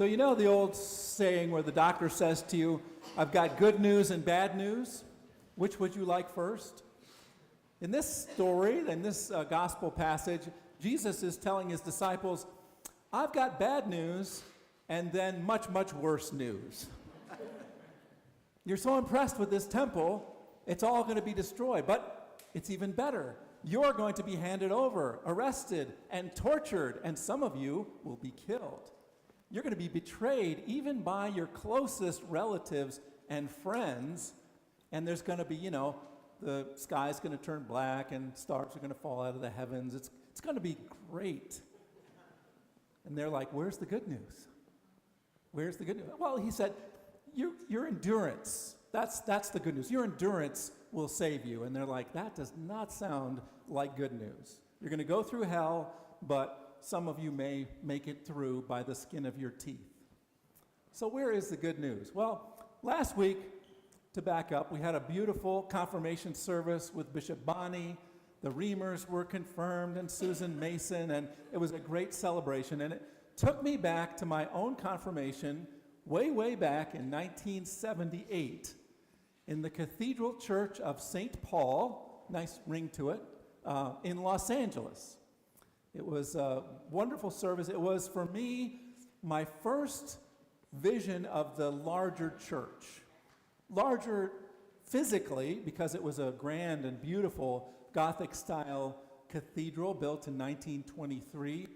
So you know the old saying where the doctor says to you, I've got good news and bad news? Which would you like first? In this story, in this gospel passage, Jesus is telling his disciples, I've got bad news and then much, much worse news. You're so impressed with this temple, it's all going to be destroyed, but it's even better. You're going to be handed over, arrested, and tortured, and some of you will be killed. You're going to be betrayed even by your closest relatives and friends, and there's going to be, the sky's going to turn black and stars are going to fall out of the heavens. It's going to be great. And they're like, where's the good news? Where's the good news? Well, he said, your endurance, that's the good news. Your endurance will save you. And they're like, that does not sound like good news. You're going to go through hell, but some of you may make it through by the skin of your teeth. So where is the good news? Well, last week, to back up, we had a beautiful confirmation service with Bishop Bonnie. The Reamers were confirmed and Susan Mason, and it was a great celebration. And it took me back to my own confirmation way, way back in 1978 in the Cathedral Church of St. Paul, nice ring to it, in Los Angeles. It was a wonderful service. It was, for me, my first vision of the larger church. Larger physically, because it was a grand and beautiful Gothic-style cathedral built in 1923,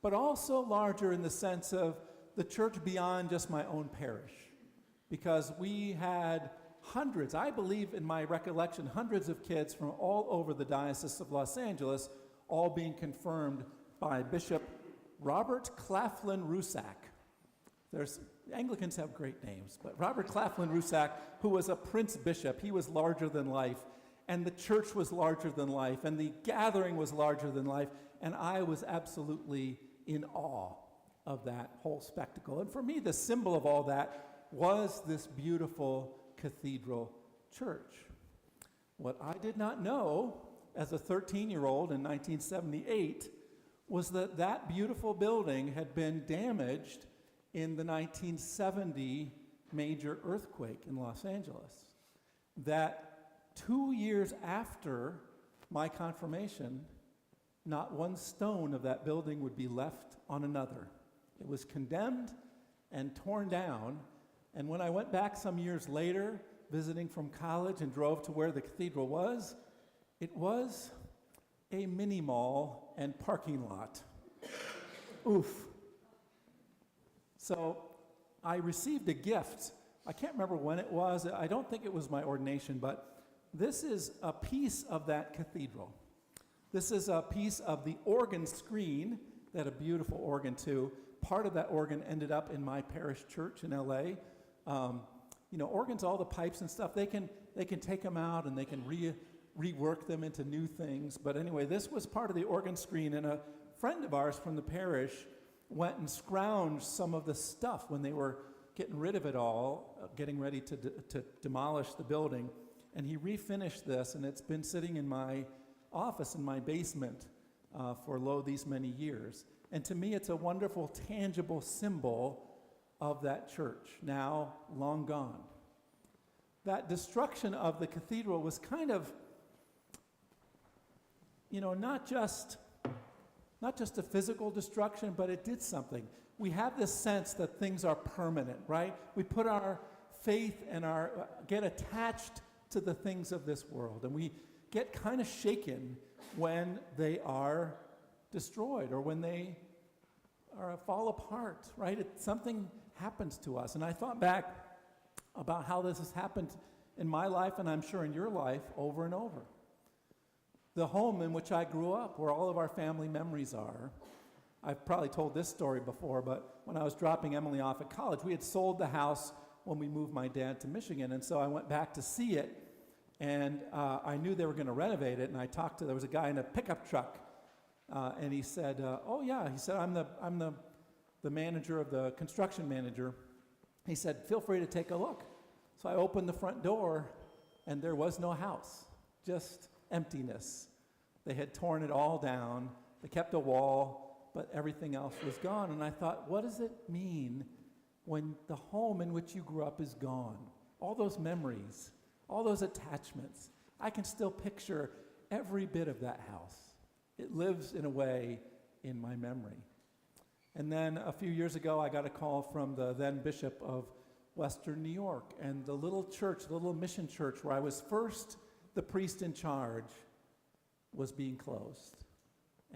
but also larger in the sense of the church beyond just my own parish. Because we had hundreds, I believe in my recollection, hundreds of kids from all over the Diocese of Los Angeles, all being confirmed by Bishop Robert Claflin Rusak. Anglicans have great names, but Robert Claflin Rusak, who was a prince bishop, he was larger than life, and the church was larger than life, and the gathering was larger than life, and I was absolutely in awe of that whole spectacle. And for me, the symbol of all that was this beautiful cathedral church. What I did not know as a 13-year-old in 1978 was that that beautiful building had been damaged in the 1970 major earthquake in Los Angeles. That 2 years after my confirmation, not one stone of that building would be left on another. It was condemned and torn down, and when I went back some years later, visiting from college and drove to where the cathedral was, it was a mini mall and parking lot. Oof. So I received a gift. I can't remember when it was. I don't think it was my ordination, but this is a piece of that cathedral. This is a piece of the organ screen, that a beautiful organ too. Part of that organ ended up in my parish church in LA. Organs, all the pipes and stuff, they can take them out and they can rework them into new things. But anyway, this was part of the organ screen, and a friend of ours from the parish went and scrounged some of the stuff when they were getting rid of it all, getting ready to demolish the building. And he refinished this, and it's been sitting in my office in my basement for these many years. And to me, it's a wonderful, tangible symbol of that church, now long gone. That destruction of the cathedral was kind of, not just a physical destruction, but it did something. We have this sense that things are permanent, right? We put our faith and get attached to the things of this world, and we get kind of shaken when they are destroyed or when they fall apart, right? Something happens to us. And I thought back about how this has happened in my life, and I'm sure in your life, over and over. The home in which I grew up, where all of our family memories are. I've probably told this story before, but when I was dropping Emily off at college, we had sold the house when we moved my dad to Michigan, and so I went back to see it, and I knew they were going to renovate it, and there was a guy in a pickup truck, and he said, I'm the manager of the construction manager. He said, feel free to take a look. So I opened the front door, and there was no house, just emptiness. They had torn it all down. They kept a wall, but everything else was gone. And I thought, what does it mean when the home in which you grew up is gone. All those memories, all those attachments. I can still picture every bit of that house. It lives in a way in my memory. And then a few years ago, I got a call from the then Bishop of Western New York, and the little church, the little mission church where I was first the priest in charge, was being closed.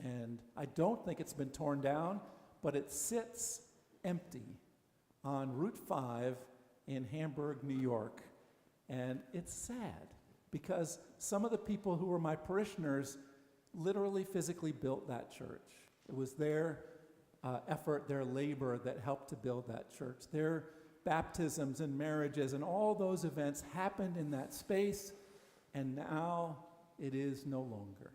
And I don't think it's been torn down, but it sits empty on Route 5 in Hamburg, New York. And it's sad because some of the people who were my parishioners literally physically built that church. It was their effort, their labor that helped to build that church. Their baptisms and marriages and all those events happened in that space, and now it is no longer.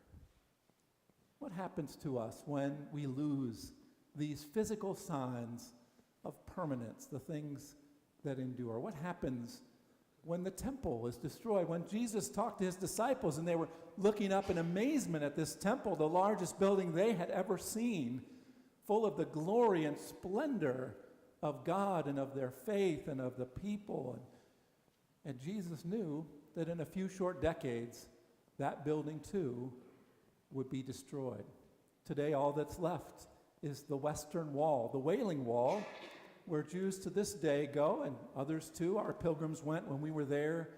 What happens to us when we lose these physical signs of permanence, the things that endure? What happens when the temple is destroyed? When Jesus talked to his disciples and they were looking up in amazement at this temple, the largest building they had ever seen, full of the glory and splendor of God and of their faith and of the people. And Jesus knew that in a few short decades, that building too would be destroyed. Today, all that's left is the Western Wall, the Wailing Wall, where Jews to this day go, and others too. Our pilgrims went when we were there,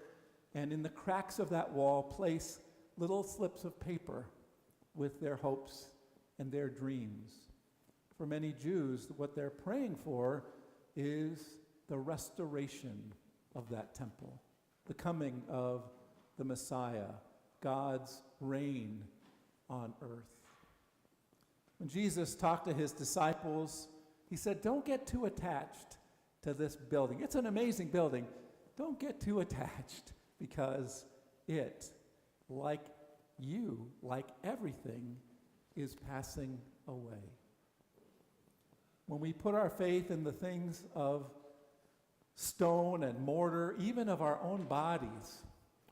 and in the cracks of that wall place little slips of paper with their hopes and their dreams. For many Jews, what they're praying for is the restoration of that temple, the coming of the Messiah, God's reign on earth. When Jesus talked to his disciples, he said, don't get too attached to this building. It's an amazing building. Don't get too attached because it, like you, like everything, is passing away. When we put our faith in the things of stone and mortar, even of our own bodies,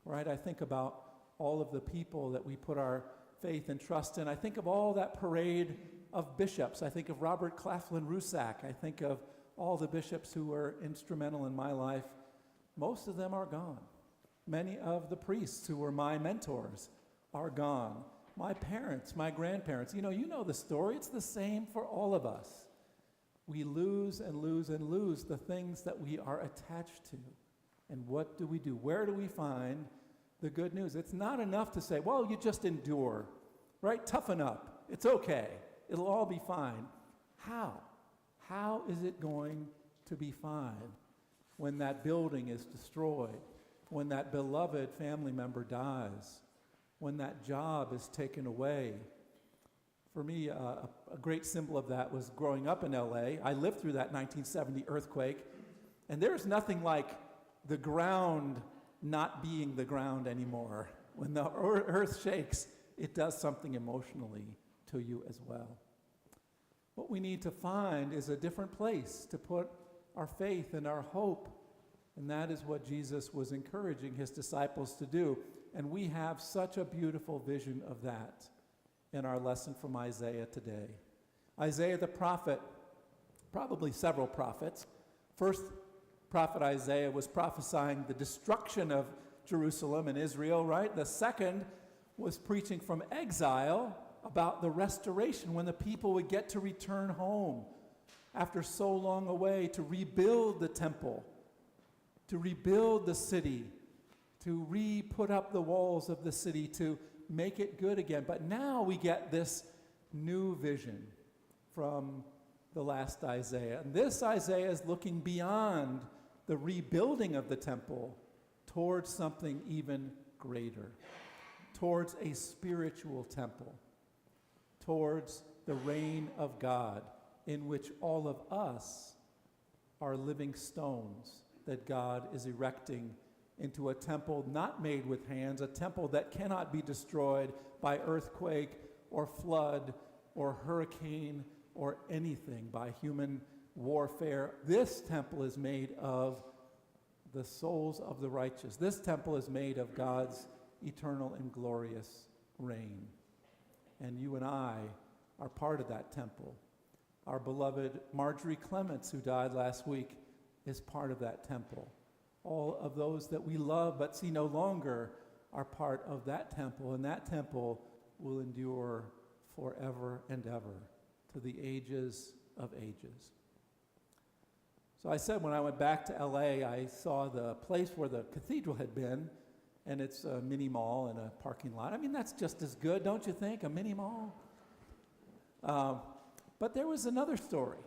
right? I think about all of the people that we put our faith and trust in. I think of all that parade of bishops. I think of Robert Claflin Rusak. I think of all the bishops who were instrumental in my life. Most of them are gone. Many of the priests who were my mentors are gone. My parents, my grandparents, you know the story. It's the same for all of us. We lose and lose and lose the things that we are attached to. And what do we do? Where do we find the good news? It's not enough to say, well, you just endure, right? Toughen up. It's okay. It'll all be fine. How? How is it going to be fine when that building is destroyed, when that beloved family member dies, when that job is taken away? For me, a great symbol of that was growing up in LA. I lived through that 1970 earthquake, and there's nothing like the ground not being the ground anymore. When the earth shakes, it does something emotionally to you as well. What we need to find is a different place to put our faith and our hope, and that is what Jesus was encouraging his disciples to do. And we have such a beautiful vision of that in our lesson from Isaiah today. Isaiah the prophet, probably several prophets. First prophet Isaiah was prophesying the destruction of Jerusalem and Israel, right? The second was preaching from exile about the restoration, when the people would get to return home after so long away, to rebuild the temple, to rebuild the city, to re-put up the walls of the city, to make it good again. But now we get this new vision from the last Isaiah. And this Isaiah is looking beyond the rebuilding of the temple towards something even greater, towards a spiritual temple, towards the reign of God, in which all of us are living stones that God is erecting into a temple not made with hands, a temple that cannot be destroyed by earthquake or flood or hurricane or anything, by human warfare. This temple is made of the souls of the righteous. This temple is made of God's eternal and glorious reign. And you and I are part of that temple. Our beloved Marjorie Clements, who died last week, is part of that temple. All of those that we love but see no longer are part of that temple, and that temple will endure forever and ever to the ages of ages. So I said when I went back to LA, I saw the place where the cathedral had been, and it's a mini mall and a parking lot. I mean, that's just as good, don't you think, a mini mall? But there was another story.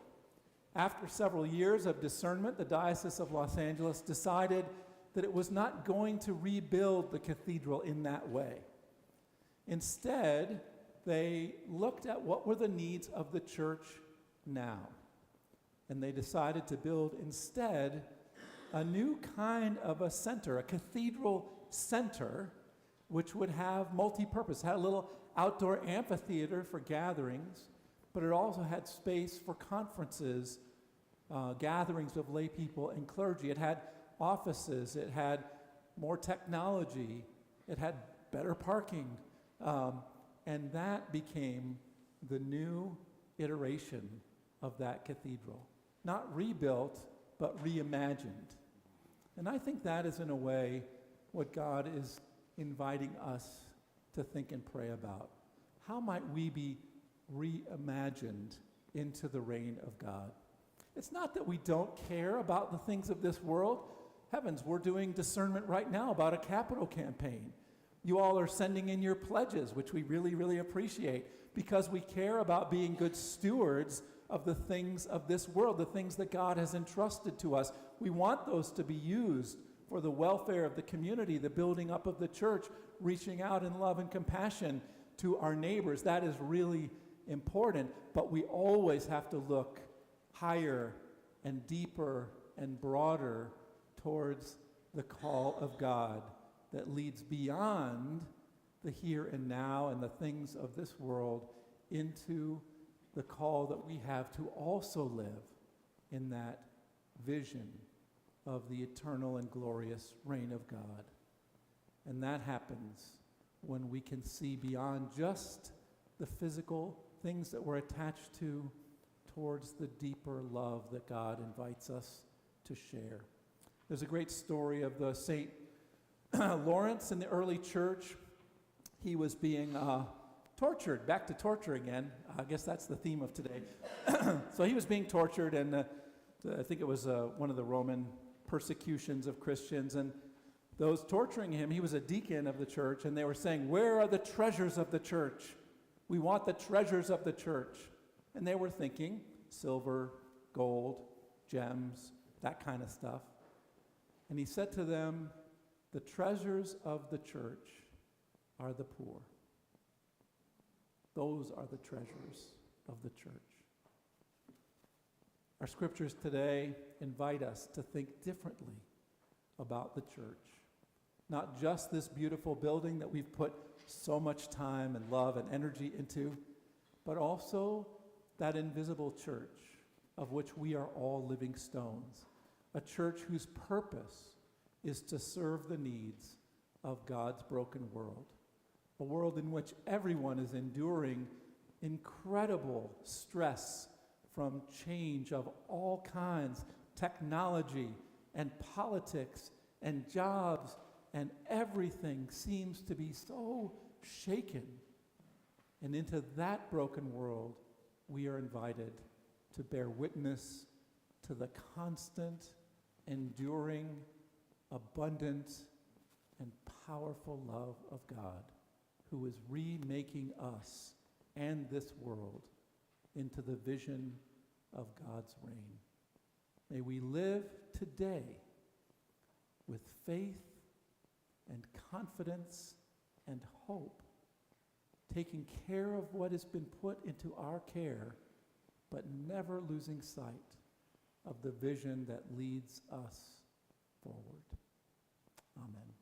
After several years of discernment, the Diocese of Los Angeles decided that it was not going to rebuild the cathedral in that way. Instead, they looked at what were the needs of the church now. And they decided to build instead a new kind of a center, a cathedral center, which would have multi-purpose, had a little outdoor amphitheater for gatherings, but it also had space for conferences, gatherings of lay people and clergy. It had offices, it had more technology, it had better parking, and that became the new iteration of that cathedral. Not rebuilt, but reimagined. And I think that is, in a way, what God is inviting us to think and pray about. How might we be reimagined into the reign of God? It's not that we don't care about the things of this world. Heavens, we're doing discernment right now about a capital campaign. You all are sending in your pledges, which we really, really appreciate, because we care about being good stewards of the things of this world, the things that God has entrusted to us. We want those to be used for the welfare of the community, the building up of the church, reaching out in love and compassion to our neighbors. That is really important, but we always have to look higher and deeper and broader towards the call of God that leads beyond the here and now and the things of this world into the call that we have to also live in that vision of the eternal and glorious reign of God. And that happens when we can see beyond just the physical things that we're attached to towards the deeper love that God invites us to share. There's a great story of the St. Lawrence in the early church. He was being tortured, back to torture again. I guess that's the theme of today. So he was being tortured, and I think it was one of the Roman persecutions of Christians, and those torturing him, he was a deacon of the church, and they were saying, "Where are the treasures of the church? We want the treasures of the church." And they were thinking silver, gold, gems, that kind of stuff. And he said to them, "The treasures of the church are the poor. Those are the treasures of the church." Our scriptures today invite us to think differently about the church. Not just this beautiful building that we've put so much time and love and energy into, but also that invisible church of which we are all living stones. A church whose purpose is to serve the needs of God's broken world. A world in which everyone is enduring incredible stress from change of all kinds, technology and politics and jobs, and everything seems to be so shaken. And into that broken world, we are invited to bear witness to the constant, enduring, abundant, and powerful love of God, who is remaking us and this world into the vision of God's reign. May we live today with faith and confidence and hope, taking care of what has been put into our care, but never losing sight of the vision that leads us forward. Amen.